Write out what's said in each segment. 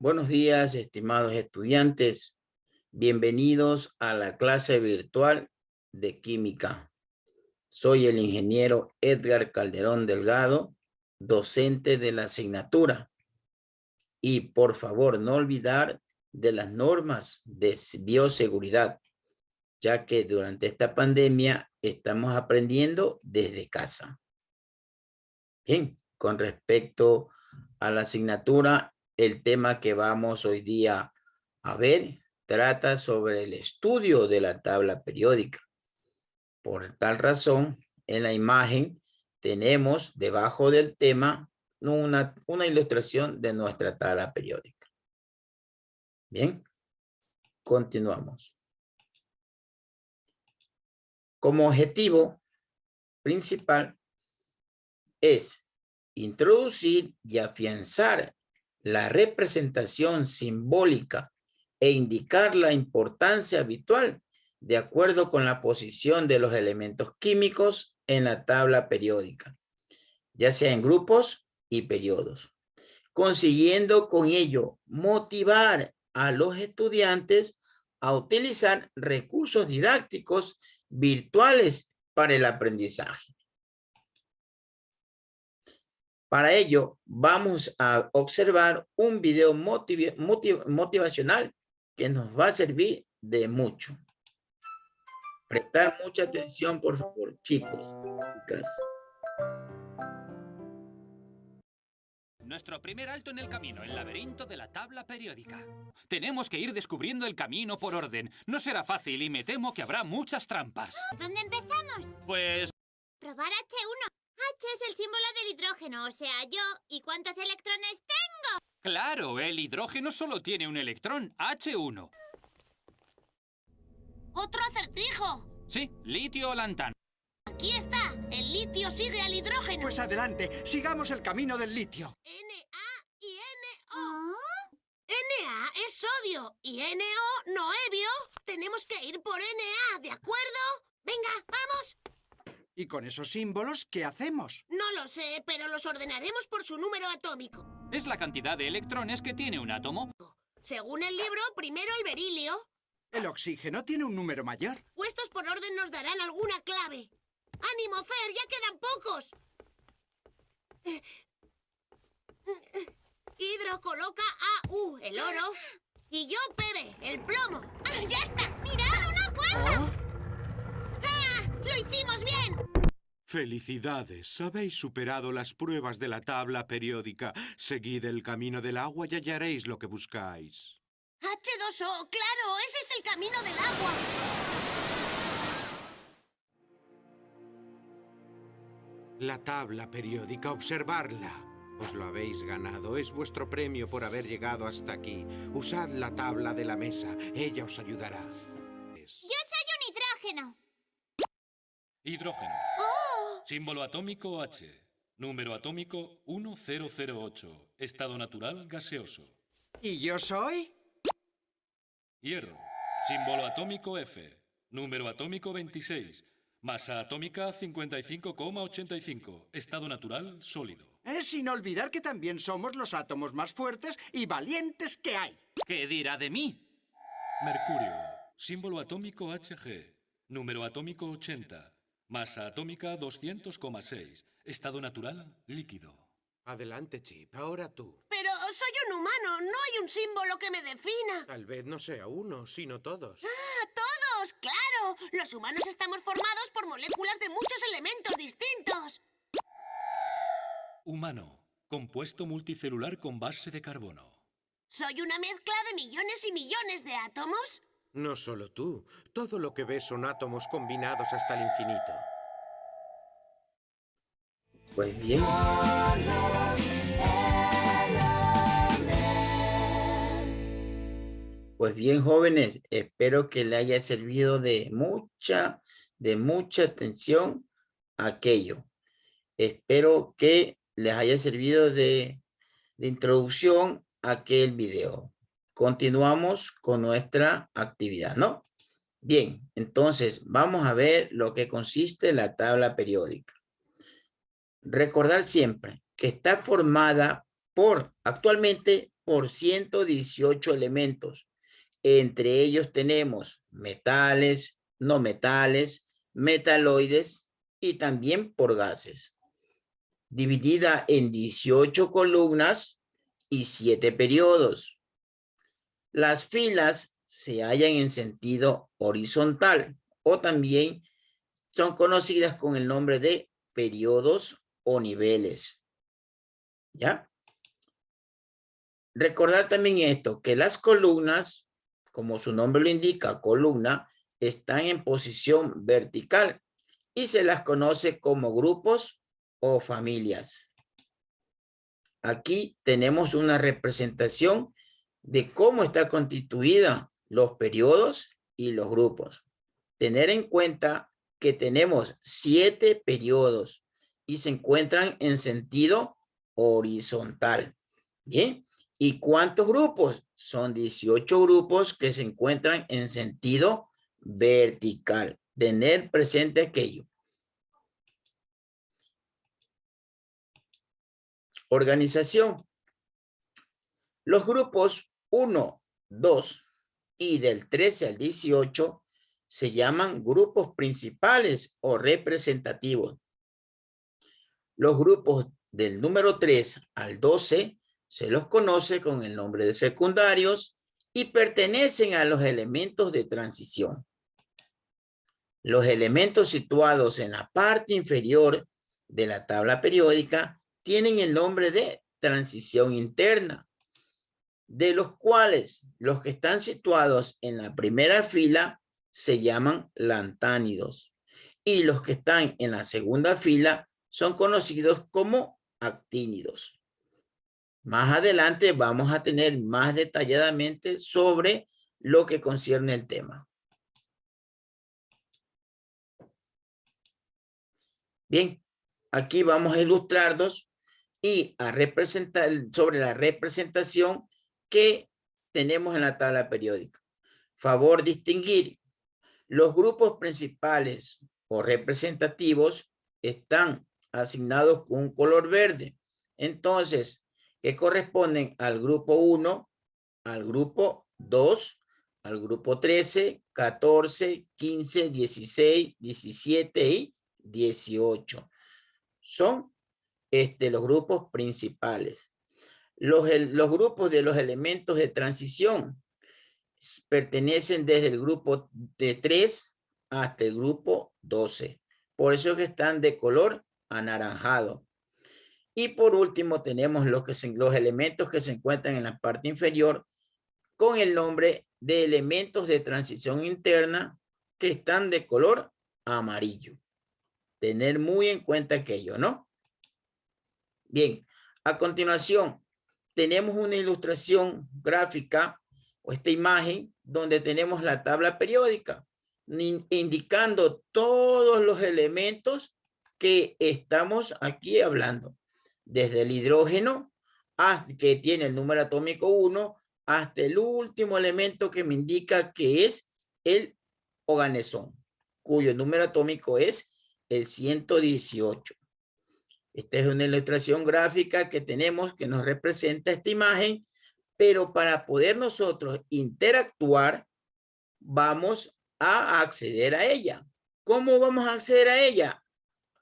Buenos días, estimados estudiantes. Bienvenidos a la clase virtual de química. Soy el ingeniero Edgar Calderón Delgado, docente de la asignatura. Y por favor, no olvidar de las normas de bioseguridad, ya que durante esta pandemia estamos aprendiendo desde casa. Bien, con respecto a la asignatura, el tema que vamos hoy día a ver trata sobre el estudio de la tabla periódica. Por tal razón, en la imagen tenemos debajo del tema una ilustración de nuestra tabla periódica. Bien, continuamos. Como objetivo principal es introducir y afianzar la representación simbólica e indicar la importancia habitual de acuerdo con la posición de los elementos químicos en la tabla periódica, ya sea en grupos y periodos, consiguiendo con ello motivar a los estudiantes a utilizar recursos didácticos virtuales para el aprendizaje. Para ello, vamos a observar un video motivacional que nos va a servir de mucho. Prestar mucha atención, por favor, chicos, chicas. Nuestro primer alto en el camino, el laberinto de la tabla periódica. Tenemos que ir descubriendo el camino por orden. No será fácil y me temo que habrá muchas trampas. ¿Dónde empezamos? Pues... Probar H1. H es el símbolo del hidrógeno, o sea, yo. ¿Y cuántos electrones tengo? claro, el hidrógeno solo tiene un electrón, H1. ¡Otro acertijo! Sí, litio o lantano. Aquí está. El litio sigue al hidrógeno. Pues adelante, sigamos el camino del litio. Na y NO. ¿Ah? Na es sodio y NO noevio. Tenemos que ir por Na, ¿de acuerdo? Venga, vamos. ¿Y con esos símbolos qué hacemos? No lo sé, pero los ordenaremos por su número atómico. Es la cantidad de electrones que tiene un átomo. Según el libro, primero el berilio. El oxígeno tiene un número mayor. Puestos por orden nos darán alguna clave. ¡Ánimo, Fer! ¡Ya quedan pocos! Hidro coloca AU, el oro. Y yo, Pebe, el plomo. ¡Ah, ya está! ¡Mirad, una puerta! ¿Oh? ¡Ah! ¡Lo hicimos bien! Felicidades, habéis superado las pruebas de la tabla periódica. Seguid el camino del agua y hallaréis lo que buscáis. H2O, claro, ese es el camino del agua. La tabla periódica, observarla. Os lo habéis ganado, es vuestro premio por haber llegado hasta aquí. Usad la tabla de la mesa, ella os ayudará. Yo soy un hidrógeno. Hidrógeno. ¡Oh! Símbolo atómico H. Número atómico 1008. Estado natural gaseoso. ¿Y yo soy? Hierro. Símbolo atómico F. Número atómico 26. Masa atómica 55,85. Estado natural sólido. Es sin olvidar que también somos los átomos más fuertes y valientes que hay. ¿Qué dirá de mí? Mercurio. Símbolo atómico Hg. Número atómico 80. Masa atómica 200,6. Estado natural líquido. Adelante, Chip, ahora tú. Pero soy un humano, no hay un símbolo que me defina. Tal vez no sea uno, sino todos. ¡Ah, todos! ¡Claro! Los humanos estamos formados por moléculas de muchos elementos distintos. Humano. Compuesto multicelular con base de carbono. ¿Soy una mezcla de millones y millones de átomos? No solo tú, todo lo que ves son átomos combinados hasta el infinito. Pues bien. Pues bien, jóvenes, espero que le haya servido de mucha atención aquello. Espero que les haya servido de introducción a aquel video. Continuamos con nuestra actividad, ¿no? Bien, entonces vamos a ver lo que consiste la tabla periódica. Recordar siempre que está formada actualmente por 118 elementos. Entre ellos tenemos metales, no metales, metaloides y también por gases. Dividida en 18 columnas y 7 periodos. Las filas se hallan en sentido horizontal o también son conocidas con el nombre de periodos o niveles. ¿Ya? Recordar también esto, que las columnas, como su nombre lo indica, columna, están en posición vertical y se las conoce como grupos o familias. Aquí tenemos una representación de cómo está constituida los periodos y los grupos. Tener en cuenta que tenemos 7 periodos y se encuentran en sentido horizontal. Bien. ¿Y cuántos grupos? Son 18 grupos que se encuentran en sentido vertical. Tener presente aquello. Organización. Los grupos 1, 2 y del 13 al 18 se llaman grupos principales o representativos. Los grupos del número 3 al 12 se los conoce con el nombre de secundarios y pertenecen a los elementos de transición. Los elementos situados en la parte inferior de la tabla periódica tienen el nombre de transición interna, de los cuales los que están situados en la primera fila se llaman lantánidos y los que están en la segunda fila son conocidos como actínidos. Más adelante vamos a tener más detalladamente sobre lo que concierne el tema. Bien, aquí vamos a ilustrarnos y a representar sobre la representación que tenemos en la tabla periódica. Favor distinguir. Los grupos principales o representativos están asignados con un color verde. Entonces, que corresponden al grupo 1, al grupo 2, al grupo 13, 14, 15, 16, 17 y 18. Son los grupos principales. Los grupos de los elementos de transición pertenecen desde el grupo de 3 hasta el grupo 12. Por eso que están de color anaranjado. Y por último tenemos los elementos que se encuentran en la parte inferior con el nombre de elementos de transición interna que están de color amarillo. Tener muy en cuenta aquello, ¿no? Bien, a continuación tenemos una ilustración gráfica o esta imagen donde tenemos la tabla periódica indicando todos los elementos que estamos aquí hablando. Desde el hidrógeno, que tiene el número atómico 1, hasta el último elemento que me indica que es el oganesón, cuyo número atómico es el 118. Esta es una ilustración gráfica que tenemos que nos representa esta imagen, pero para poder nosotros interactuar, vamos a acceder a ella. ¿Cómo vamos a acceder a ella?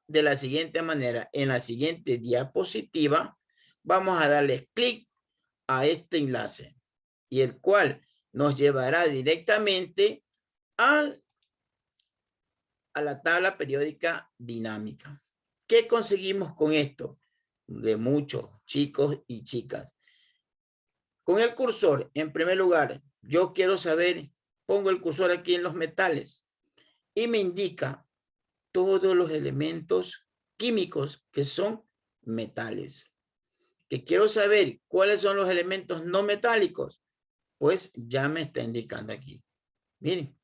De la siguiente manera, en la siguiente diapositiva, vamos a darle clic a este enlace y el cual nos llevará directamente a la tabla periódica dinámica. ¿Qué conseguimos con esto? De muchos chicos y chicas. Con el cursor, en primer lugar, yo quiero saber, pongo el cursor aquí en los metales y me indica todos los elementos químicos que son metales. Que quiero saber cuáles son los elementos no metálicos, pues ya me está indicando aquí. Miren,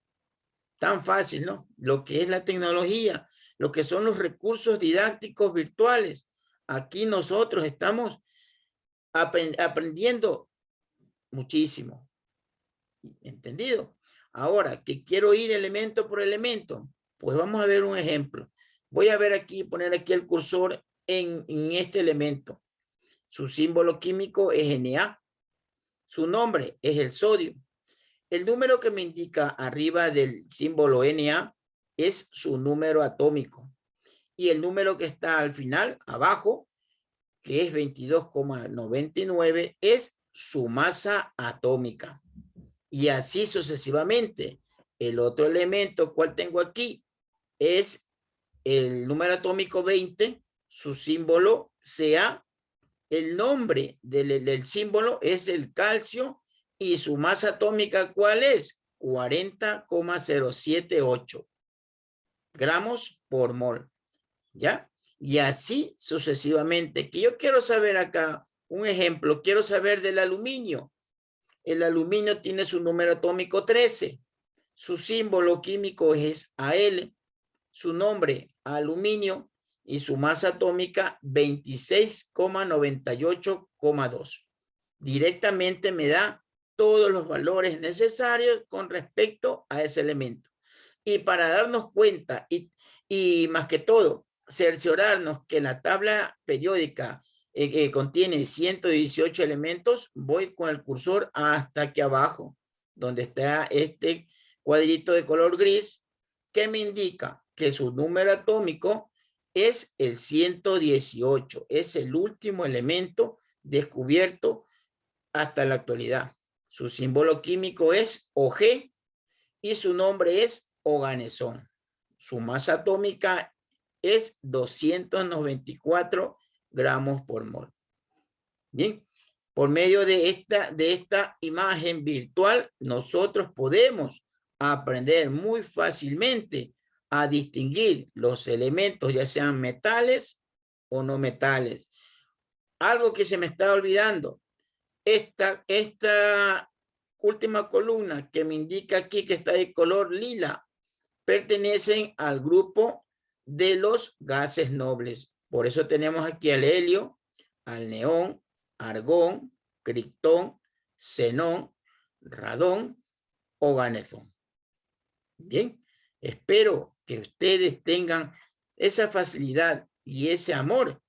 tan fácil, ¿no? Lo que es la tecnología, lo que son los recursos didácticos virtuales. Aquí nosotros estamos aprendiendo muchísimo. ¿Entendido? Ahora, que quiero ir elemento por elemento, pues vamos a ver un ejemplo. Voy a ver aquí, poner aquí el cursor en este elemento. Su símbolo químico es Na. Su nombre es el sodio. El número que me indica arriba del símbolo Na es su número atómico. Y el número que está al final, abajo, que es 22,99, es su masa atómica. Y así sucesivamente. El otro elemento, ¿cuál tengo aquí? Es el número atómico 20, su símbolo Ca. El nombre del símbolo es el calcio y su masa atómica, ¿cuál es? 40,078 gramos por mol. ¿Ya? Y así sucesivamente. Que yo quiero saber acá, un ejemplo, quiero saber del aluminio. El aluminio tiene su número atómico 13. Su símbolo químico es Al. Su nombre, aluminio, y su masa atómica 26,98,2. Directamente me da todos los valores necesarios con respecto a ese elemento. Y para darnos cuenta y más que todo, cerciorarnos que la tabla periódica contiene 118 elementos, voy con el cursor hasta aquí abajo, donde está este cuadrito de color gris, que me indica que su número atómico es el 118. Es el último elemento descubierto hasta la actualidad. Su símbolo químico es Og y su nombre es oganesón. Su masa atómica es 294 gramos por mol. Bien, por medio de esta imagen virtual, nosotros podemos aprender muy fácilmente a distinguir los elementos, ya sean metales o no metales. Algo que se me está olvidando, esta última columna que me indica aquí que está de color lila, pertenecen al grupo de los gases nobles. Por eso tenemos aquí al helio, al neón, argón, criptón, xenón, radón o ganesón. Bien, espero que ustedes tengan esa facilidad y ese amor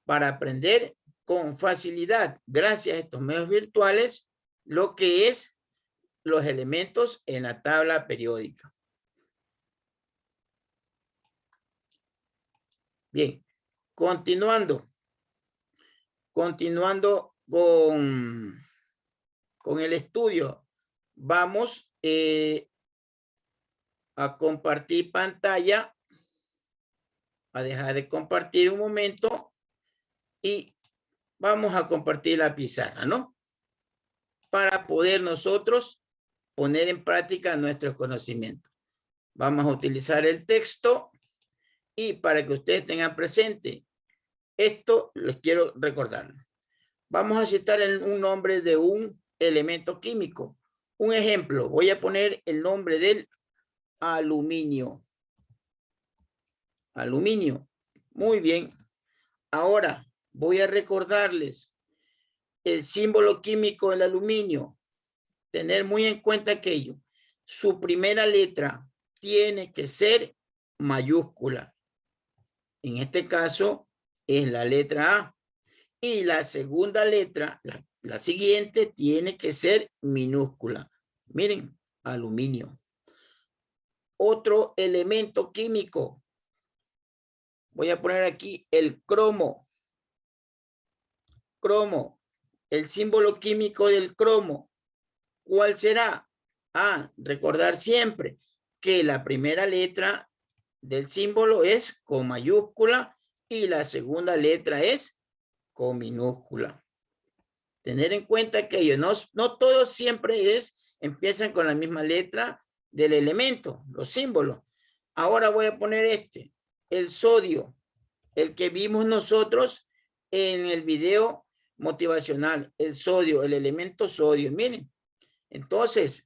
para aprender con facilidad, gracias a estos medios virtuales, lo que es los elementos en la tabla periódica. Bien, continuando con el estudio, vamos a compartir pantalla, a dejar de compartir un momento y vamos a compartir la pizarra, ¿no? Para poder nosotros poner en práctica nuestros conocimientos. Vamos a utilizar el texto y para que ustedes tengan presente esto, les quiero recordar. Vamos a citar un nombre de un elemento químico. Un ejemplo, voy a poner el nombre del aluminio. Aluminio. Muy bien. Ahora voy a recordarles el símbolo químico del aluminio. Tener muy en cuenta aquello. Su primera letra tiene que ser mayúscula. En este caso es la letra A. Y la segunda letra, la siguiente, tiene que ser minúscula. Miren, aluminio. Otro elemento químico. Voy a poner aquí el cromo. Cromo. El símbolo químico del cromo. ¿Cuál será? Recordar siempre que la primera letra del símbolo es con mayúscula y la segunda letra es con minúscula. Tener en cuenta que ellos no todos siempre empiezan con la misma letra del elemento, los símbolos. Ahora voy a poner el sodio, el que vimos nosotros en el video motivacional, el sodio, el elemento sodio. Miren, entonces,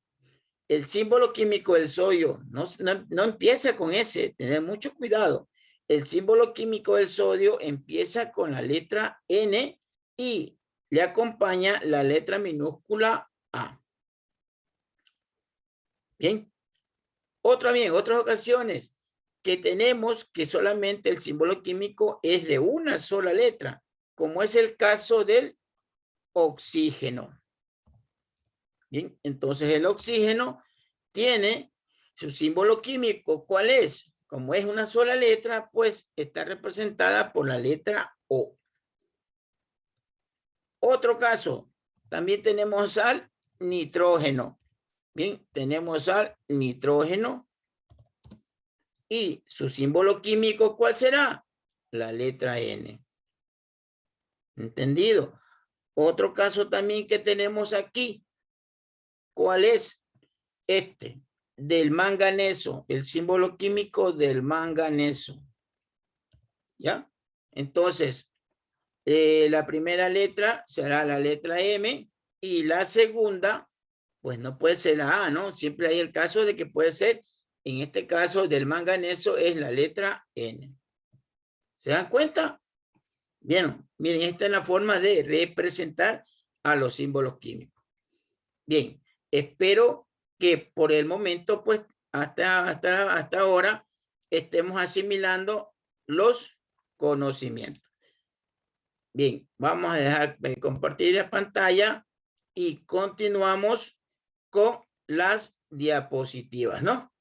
el símbolo químico del sodio no empieza con ese, tener mucho cuidado. El símbolo químico del sodio empieza con la letra N y le acompaña la letra minúscula A. Bien. Otras ocasiones que tenemos que solamente el símbolo químico es de una sola letra, como es el caso del oxígeno. Bien, entonces el oxígeno tiene su símbolo químico. ¿Cuál es? Como es una sola letra, pues está representada por la letra O. Otro caso, también tenemos al nitrógeno. Bien, tenemos al nitrógeno. Y su símbolo químico, ¿cuál será? La letra N. ¿Entendido? Otro caso también que tenemos aquí. ¿Cuál es? Este, del manganeso, el símbolo químico del manganeso. ¿Ya? Entonces, la primera letra será la letra M y la segunda, pues no puede ser la A, ¿no? Siempre hay el caso de que puede ser, en este caso del manganeso es la letra N. ¿Se dan cuenta? Bien, miren, esta es la forma de representar a los símbolos químicos. Bien, espero que por el momento, pues, hasta ahora, estemos asimilando los conocimientos. Bien, vamos a dejar de compartir la pantalla y continuamos con las diapositivas, ¿no?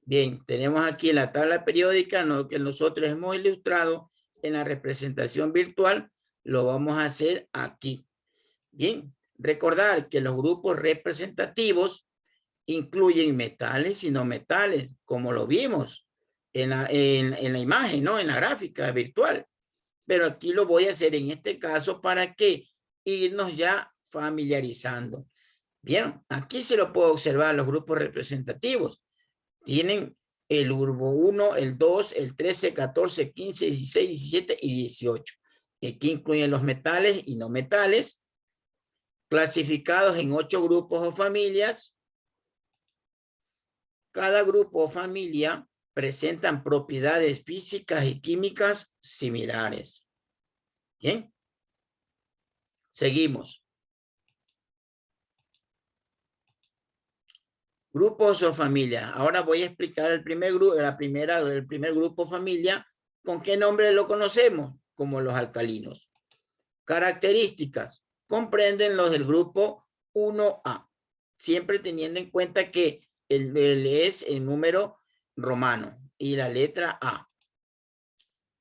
Bien, tenemos aquí la tabla periódica, que nosotros hemos ilustrado en la representación virtual, lo vamos a hacer aquí. Bien, recordar que los grupos representativos incluyen metales y no metales, como lo vimos en la imagen, ¿no? En la gráfica virtual. Pero aquí lo voy a hacer en este caso para que irnos ya familiarizando. Bien, aquí se lo puedo observar los grupos representativos. Tienen el grupo 1, el 2, el 13, 14, 15, 16, 17 y 18. Aquí incluyen los metales y no metales, clasificados en 8 grupos o familias. Cada grupo o familia presentan propiedades físicas y químicas similares. Bien. Seguimos. Grupos o familias. Ahora voy a explicar el primer grupo, el primer grupo familia. ¿Con qué nombre lo conocemos? Como los alcalinos. Características. Comprenden los del grupo 1A. Siempre teniendo en cuenta que el es el número romano y la letra A.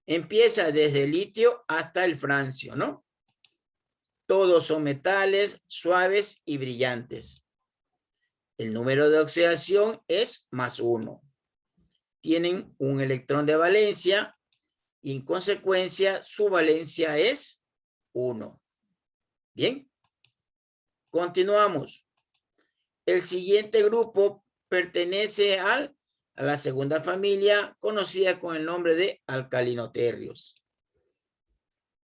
Empieza desde el litio hasta el francio, ¿no? Todos son metales suaves y brillantes. El número de oxidación es +1. Tienen un electrón de valencia y en consecuencia su valencia es 1. Bien. Continuamos. El siguiente grupo pertenece a la segunda familia conocida con el nombre de alcalinoterrios.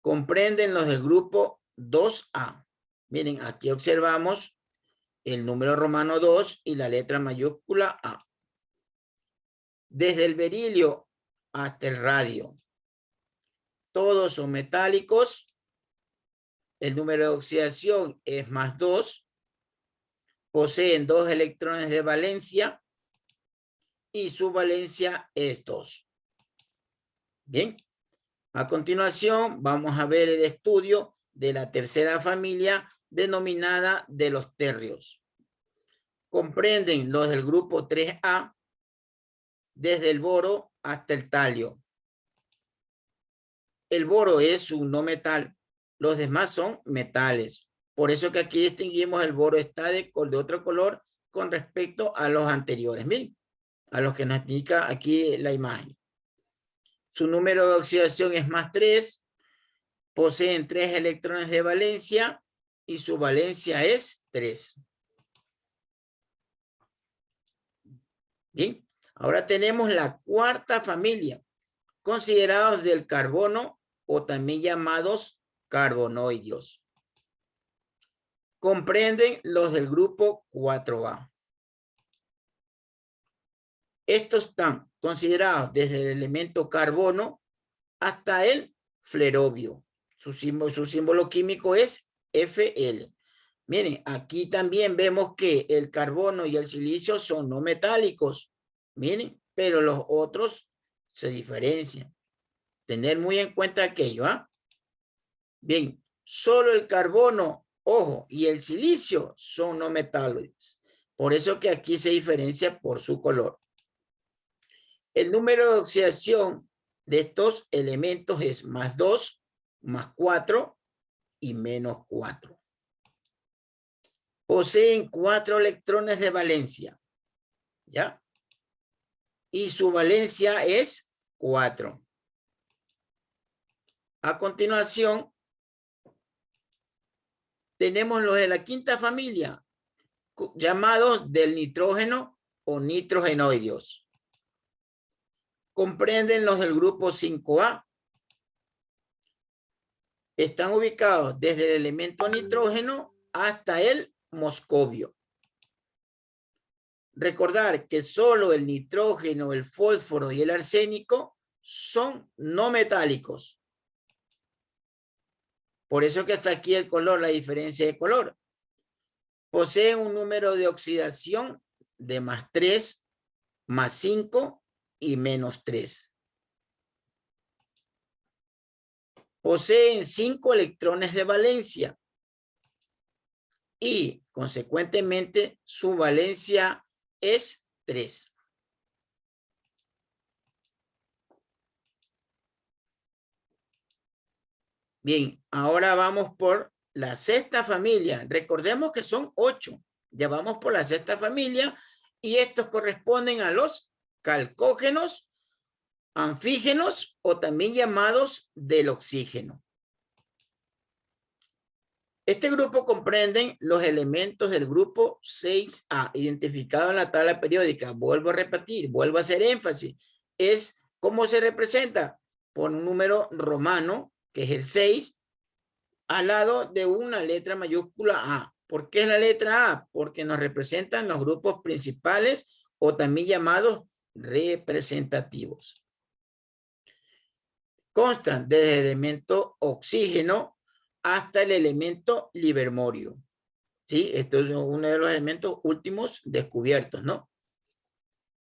Comprenden los del grupo 2A. Miren, aquí observamos el número romano 2 y la letra mayúscula A. Desde el berilio hasta el radio. Todos son metálicos. El número de oxidación es +2. Poseen 2 electrones de valencia y su valencia es 2. Bien. A continuación vamos a ver el estudio de la tercera familia denominada de los terrios. Comprenden los del grupo 3A desde el boro hasta el talio. El boro es un no metal. Los demás son metales. Por eso que aquí distinguimos el boro está de otro color con respecto a los anteriores. Miren, a los que nos indica aquí la imagen. Su número de oxidación es +3. Poseen 3 electrones de valencia y su valencia es 3. Bien, ahora tenemos la cuarta familia, considerados del carbono o también llamados carbonoideos. Comprenden los del grupo 4A. Estos están considerados desde el elemento carbono hasta el flerobio. Su símbolo químico es Fl. Miren, aquí también vemos que el carbono y el silicio son no metálicos. Miren, pero los otros se diferencian. Tener muy en cuenta aquello, ¿ah? Bien, solo el carbono, ojo, y el silicio son no metálicos. Por eso que aquí se diferencia por su color. El número de oxidación de estos elementos es +2, +4 y -4. Poseen 4 electrones de valencia, ¿ya? Y su valencia es 4. A continuación, tenemos los de la quinta familia, llamados del nitrógeno o nitrogenoideos. Comprenden los del grupo 5A. Están ubicados desde el elemento nitrógeno hasta el moscovio. Recordar que solo el nitrógeno, el fósforo y el arsénico son no metálicos. Por eso que hasta aquí el color, la diferencia de color. Poseen un número de oxidación de +3, +5 y -3. Poseen 5 electrones de valencia y, consecuentemente, su valencia es 3. Bien, ahora vamos por la sexta familia. Recordemos que son 8. Ya vamos por la sexta familia y estos corresponden a los calcógenos, anfígenos o también llamados del oxígeno. Este grupo comprende los elementos del grupo 6A, identificado en la tabla periódica. Vuelvo a repetir, vuelvo a hacer énfasis. Es cómo se representa por un número romano, que es el 6, al lado de una letra mayúscula A. ¿Por qué es la letra A? Porque nos representan los grupos principales o también llamados representativos. Constan desde el elemento oxígeno hasta el elemento livermorio. ¿Sí? Esto es uno de los elementos últimos descubiertos, ¿no?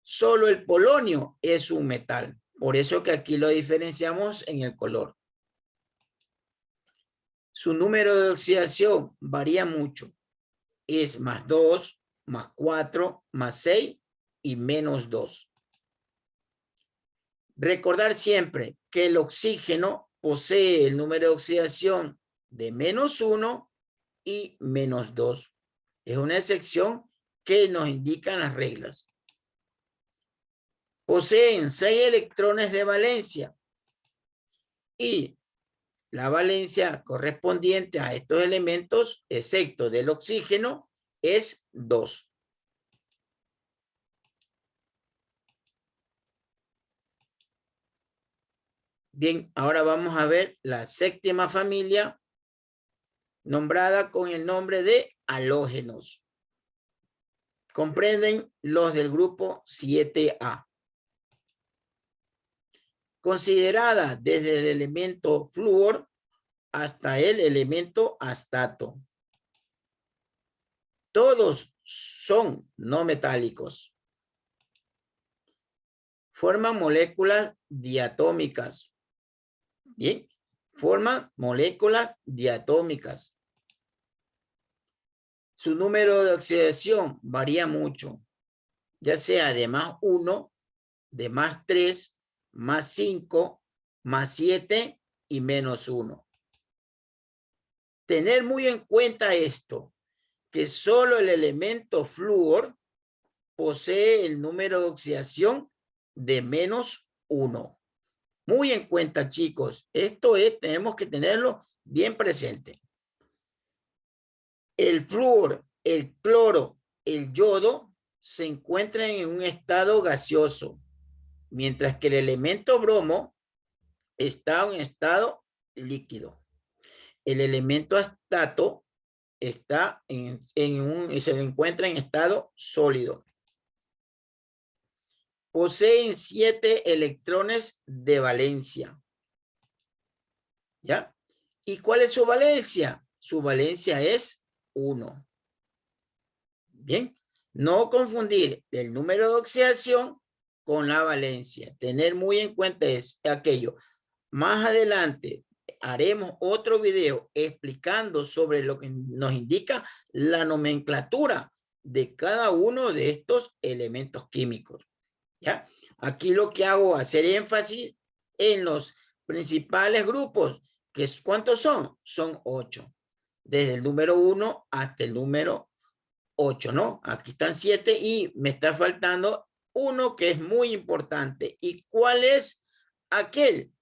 Solo el polonio es un metal. Por eso que aquí lo diferenciamos en el color. Su número de oxidación varía mucho. Es +2, +4, +6 y -2. Recordar siempre que el oxígeno posee el número de oxidación de -1 y -2. Es una excepción que nos indican las reglas. Poseen 6 electrones de valencia y la valencia correspondiente a estos elementos, excepto del oxígeno, es 2. Bien, ahora vamos a ver la séptima familia, nombrada con el nombre de halógenos. Comprenden los del grupo 7A. Considerada desde el elemento flúor hasta el elemento astato. Todos son no metálicos. Forman moléculas diatómicas. Bien, forman moléculas diatómicas. Su número de oxidación varía mucho, ya sea de +1, de +3, +5, +7 y -1. Tener muy en cuenta esto, que solo el elemento flúor posee el número de oxidación de -1. Muy en cuenta, chicos. Esto es, tenemos que tenerlo bien presente. El flúor, el cloro, el yodo se encuentran en un estado gaseoso, mientras que el elemento bromo está en estado líquido. El elemento astato está se encuentra en estado sólido. Poseen 7 electrones de valencia. ¿Ya? ¿Y cuál es su valencia? Su valencia es 1. Bien. No confundir el número de oxidación con la valencia. Tener muy en cuenta es aquello. más adelante haremos otro video explicando sobre lo que nos indica la nomenclatura de cada uno de estos elementos químicos. ¿Ya? Aquí lo que hago es hacer énfasis en los principales grupos, que es, ¿cuántos son? Son 8. Desde el número 1 hasta el número 8, ¿no? Aquí están 7 y me está faltando uno que es muy importante. ¿Y cuál es aquel?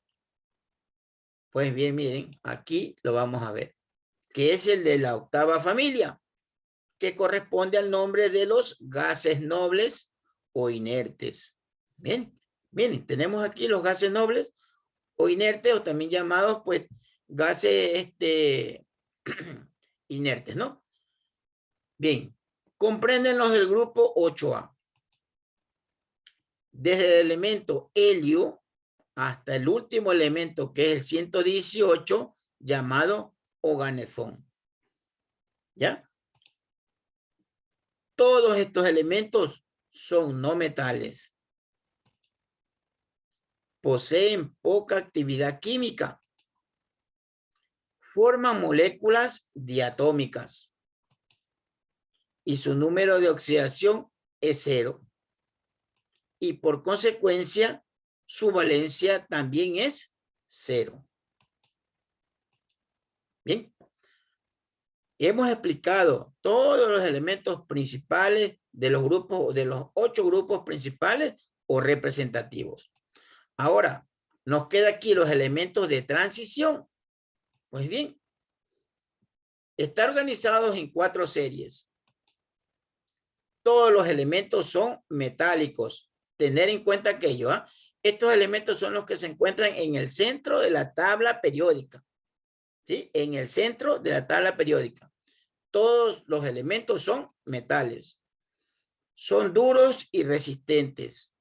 Pues bien, miren, aquí lo vamos a ver, que es el de la octava familia, que corresponde al nombre de los gases nobles o inertes. Bien, miren, tenemos aquí los gases nobles o inertes, o también llamados, pues, gases inertes, ¿no? Bien, comprenden los del grupo 8A. Desde el elemento helio hasta el último elemento, que es el 118, llamado organezón. ¿Ya? Todos estos elementos son no metales. Poseen poca actividad química. Forman moléculas diatómicas. Y su número de oxidación es 0. Y por consecuencia, su valencia también es 0. Bien. Hemos explicado todos los elementos principales de los grupos, de los 8 grupos principales o representativos. Ahora, nos queda aquí los elementos de transición. Pues bien, están organizados en 4 series. Todos los elementos son metálicos. Tener en cuenta aquello, ¿ah? Estos elementos son los que se encuentran en el centro de la tabla periódica. ¿Sí? En el centro de la tabla periódica. Todos los elementos son metales. Son duros y resistentes.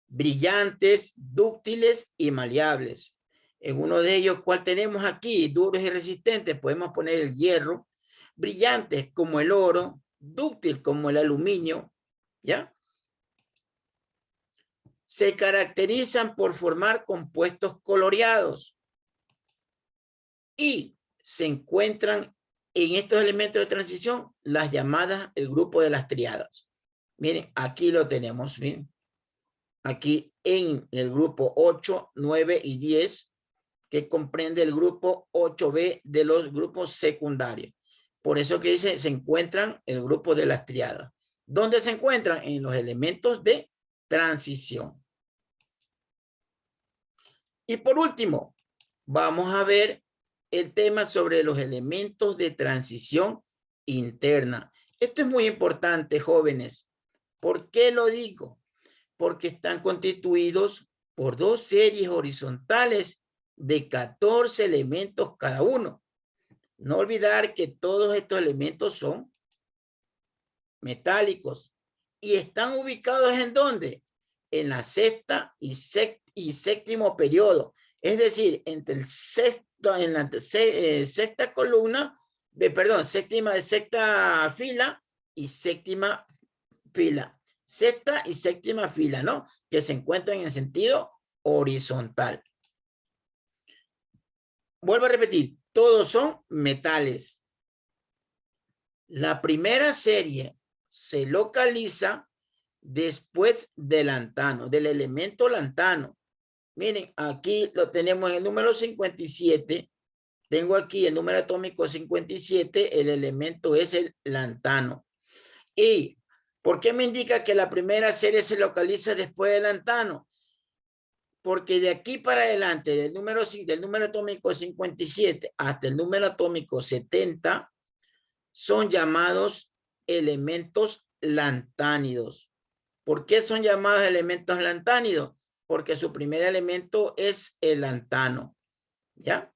Brillantes, dúctiles y maleables. En uno de ellos, ¿cuál tenemos aquí? Duros y resistentes. Podemos poner el hierro. Brillantes como el oro. Dúctil como el aluminio. ¿Ya? Se caracterizan por formar compuestos coloreados. Y se encuentran en estos elementos de transición las llamadas, el grupo de las triadas. Miren, aquí lo tenemos, miren. Aquí en el grupo 8, 9 y 10, que comprende el grupo 8B de los grupos secundarios. Por eso que dice, se encuentran el grupo de las triadas. ¿Dónde se encuentran? En los elementos de transición. Y por último, vamos a ver el tema sobre los elementos de transición interna. Esto es muy importante, jóvenes. ¿Por qué lo digo? Porque están constituidos por 2 series horizontales de 14 elementos cada uno. No olvidar que todos estos elementos son metálicos y están ubicados ¿en dónde? En la sexta y séptimo periodo. Es decir, entre el sexto, en la sexta columna, sexta fila y séptima fila. Sexta y séptima fila, ¿no? Que se encuentran en sentido horizontal. Vuelvo a repetir, todos son metales. La primera serie se localiza después del lantano, del elemento lantano. Miren, aquí lo tenemos en el número 57. Tengo aquí el número atómico 57. El elemento es el lantano. ¿Y por qué me indica que la primera serie se localiza después del lantano? Porque de aquí para adelante, del número atómico 57 hasta el número atómico 70, son llamados elementos lantánidos. ¿Por qué son llamados elementos lantánidos? Porque su primer elemento es el lantano. ¿Ya?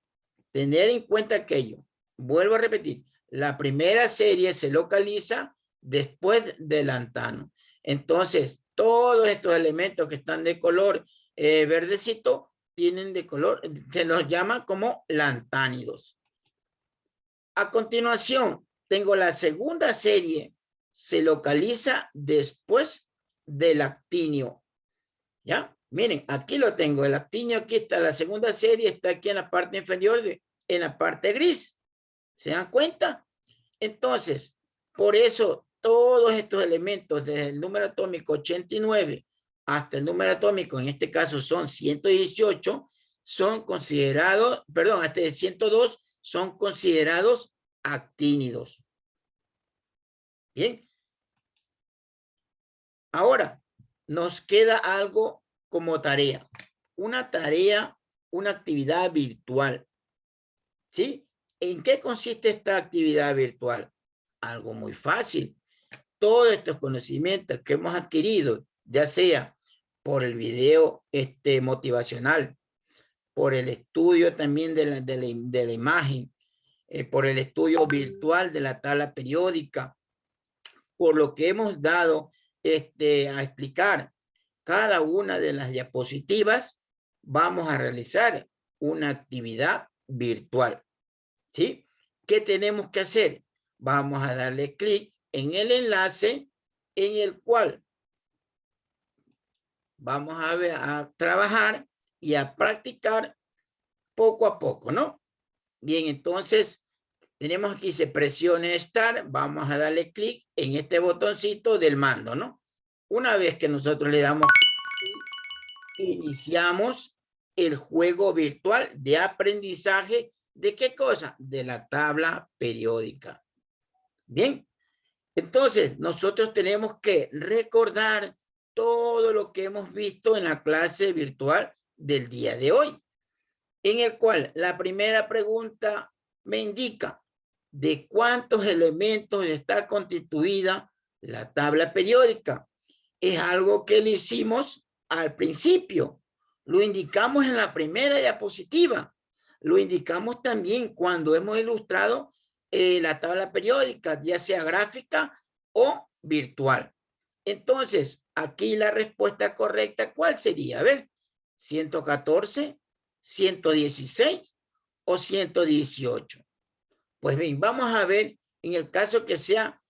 Tener en cuenta aquello. Vuelvo a repetir. La primera serie se localiza después del lantano. Entonces, todos estos elementos que están de color verdecito tienen de color, se los llama como lantánidos. A continuación, tengo la segunda serie, se localiza después del actinio. ¿Ya? Miren, aquí lo tengo. El actinio aquí está. La segunda serie está aquí en la parte inferior, en la parte gris. ¿Se dan cuenta? Entonces, por eso todos estos elementos, desde el número atómico 89 hasta el número atómico, en este caso son 118, son considerados, perdón, hasta el 102 son considerados actínidos. Bien. Ahora, nos queda algo como tarea. Una tarea, una actividad virtual. ¿Sí? ¿En qué consiste esta actividad virtual? Algo muy fácil. Todos estos conocimientos que hemos adquirido, ya sea por el video motivacional, por el estudio también de la imagen, por el estudio virtual de la tabla periódica, por lo que hemos dado a explicar cada una de las diapositivas, vamos a realizar una actividad virtual. ¿Sí? ¿Qué tenemos que hacer? Vamos a darle clic en el enlace en el cual vamos a trabajar y a practicar poco a poco, ¿no? Bien, entonces tenemos aquí, se presione Start, vamos a darle clic en este botoncito del mando, ¿no? Una vez que nosotros le damos, iniciamos el juego virtual de aprendizaje. ¿De qué cosa? De la tabla periódica. Bien, entonces nosotros tenemos que recordar todo lo que hemos visto en la clase virtual del día de hoy, en el cual la primera pregunta me indica de cuántos elementos está constituida la tabla periódica. Es algo que le hicimos al principio, lo indicamos en la primera diapositiva. Lo indicamos también cuando hemos ilustrado la tabla periódica, ya sea gráfica o virtual. Entonces, aquí la respuesta correcta, ¿cuál sería? A ver, 114, 116 o 118. Pues bien, vamos a ver en el caso que sea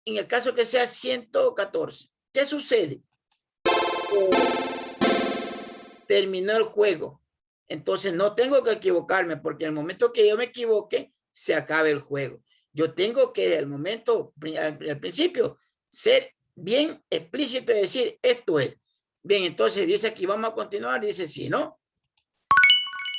114. ¿Qué sucede? Terminó el juego. Entonces no tengo que equivocarme, porque en el momento que yo me equivoque, se acabe el juego. Yo tengo que, al momento, al principio, ser bien explícito y decir, esto es. Bien, entonces dice aquí, vamos a continuar, dice sí, ¿no?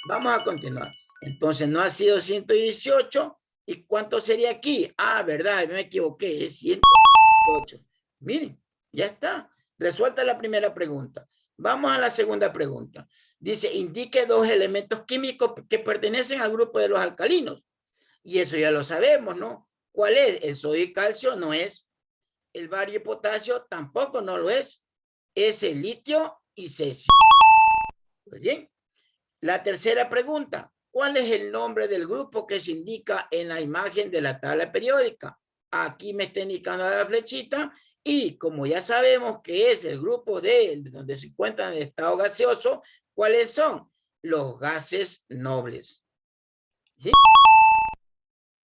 Vamos a continuar. Entonces no ha sido 118. ¿Y cuánto sería aquí? Ah, verdad, me equivoqué, es 118. Miren, ya está. Resuelta la primera pregunta. Vamos a la segunda pregunta. Dice, indique dos elementos químicos que pertenecen al grupo de los alcalinos. Y eso ya lo sabemos, ¿no? ¿Cuál es? El sodio y calcio no es. El bario y potasio tampoco no lo es. Es el litio y cesio. Muy bien. La tercera pregunta. ¿Cuál es el nombre del grupo que se indica en la imagen de la tabla periódica? Aquí me está indicando la flechita. Y como ya sabemos que es el grupo de donde se encuentra en el estado gaseoso, ¿cuáles son? Los gases nobles. ¿Sí?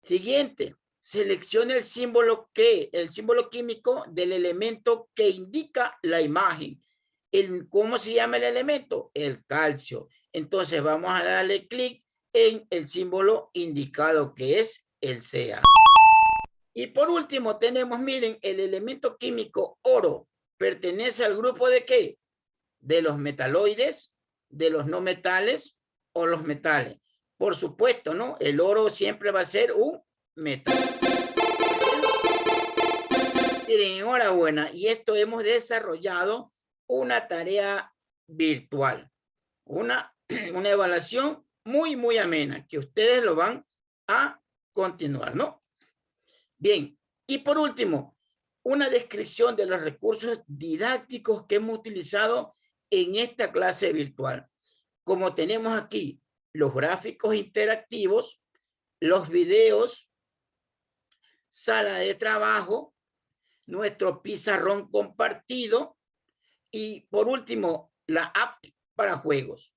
Siguiente, seleccione el símbolo químico del elemento que indica la imagen. ¿Cómo se llama el elemento? El calcio. Entonces vamos a darle clic en el símbolo indicado, que es el Ca. Y por último tenemos, miren, el elemento químico oro. ¿Pertenece al grupo de qué? De los metaloides, de los no metales o los metales. Por supuesto, ¿no? El oro siempre va a ser un metal. Miren, enhorabuena. Y esto hemos desarrollado una tarea virtual. Una evaluación muy, muy amena, que ustedes lo van a continuar, ¿no? Bien, y por último, una descripción de los recursos didácticos que hemos utilizado en esta clase virtual. Como tenemos aquí los gráficos interactivos, los videos, sala de trabajo, nuestro pizarrón compartido y por último, la app para juegos.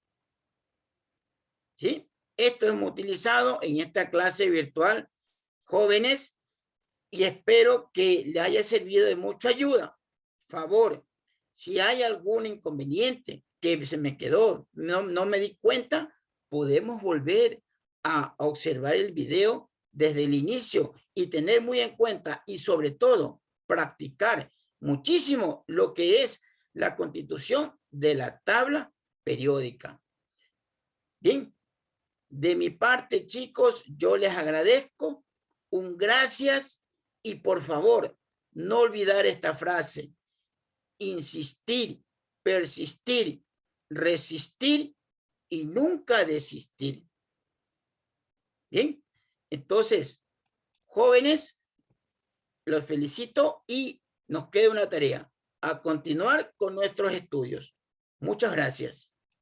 ¿Sí? Esto hemos utilizado en esta clase virtual, jóvenes, y espero que le haya servido de mucha ayuda. Favor, Si hay algún inconveniente que se me quedó, no me di cuenta, podemos volver a observar el video desde el inicio y tener muy en cuenta y sobre todo practicar muchísimo lo que es la constitución de la tabla periódica. Bien, de mi parte, chicos, yo les agradezco, un gracias y por favor, no olvidar esta frase: insistir, persistir, resistir y nunca desistir. Bien, entonces, jóvenes, los felicito y nos queda una tarea: a continuar con nuestros estudios. Muchas gracias.